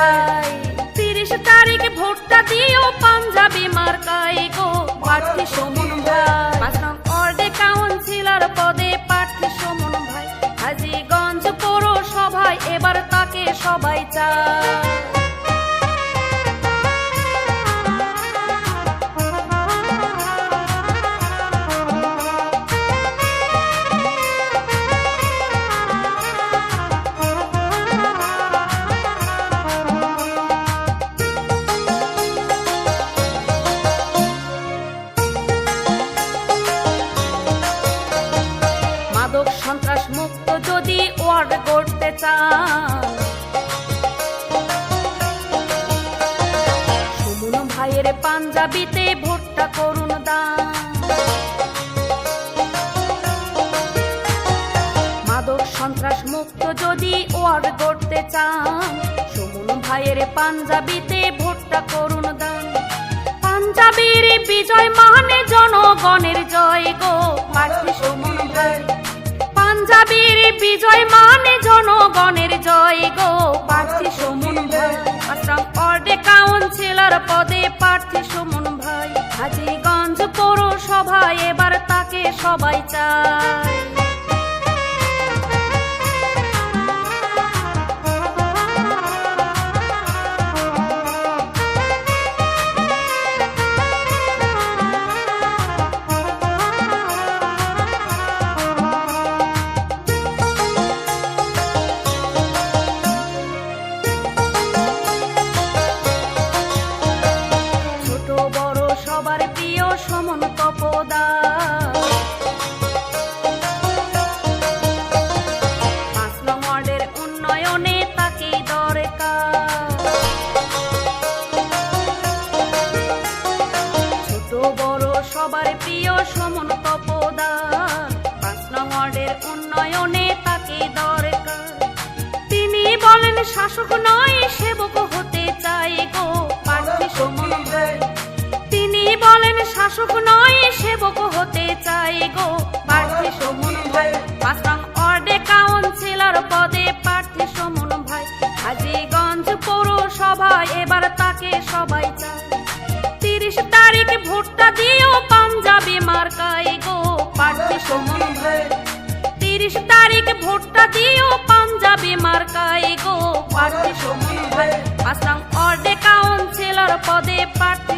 ভাই। 30 তারিখ ভোটটা দিও পাঞ্জাবি মার্কায় গো প্রার্থী সুমন ভাই। 5 নং ওয়ার্ডে কাউন্সিলর পদে প্রার্থী সুমন ভাই। হাজীগঞ্জ পৌরসভায় এবার তাকে সবাই চায়। মাদক সন্ত্রাস মুক্ত যদি ওয়ার্ড গড়তে চান, সুমন ভাইয়ের পাঞ্জাবিতে ভোটটা করুন দান। মাদক সন্ত্রাস মুক্ত যদি ওয়ার্ড গড়তে চান, সুমন ভাইয়ের পাঞ্জাবিতে ভোটটা করুন দান। পাঞ্জাবির বিজয় মানে জনগণের জয় গো প্রার্থী সুমন ভাই। পাঞ্জাবির বিজয় মানে জনগণের জয় গো প্রার্থী সুমন ভাই। 5 নং ওয়ার্ডে কাউন্সিলর পদে প্রার্থী সুমন ভাই। হাজীগঞ্জ পৌরসভায় এবার তাকে সবাই চায়। সবার প্রিয় সুমন তপদার। 5 নং ওয়ার্ডের উন্নয়নে তাকেই দরকার। ছোট বড় সবার প্রিয় সুমন তপদার। 5 নং ওয়ার্ডের উন্নয়নে তাকেই দরকার। তিনি বলেন শাসক নয় সেবক হতে চাই গো প্রার্থী সুমন ভাই। তিনি বলেন শাসক নয় সেবক হতে চাই গো প্রার্থী সুমন ভাই। 5 নং ওয়ার্ডে কাউন্সিলর পদে প্রার্থী সুমন ভাই। হাজীগঞ্জ পৌরসভায় এবার তাকে সবাই চায়। 30 তারিখ ভোটটা দিও পাঞ্জাবি মার্কায় গো প্রার্থী সুমন ভাই। 30 তারিখ ভোটটা দিও পাঞ্জাবি মার্কায় গো প্রার্থী সুমন ভাই। 5 নং ওয়ার্ডে কাউন্সিলর পদে প্রার্থী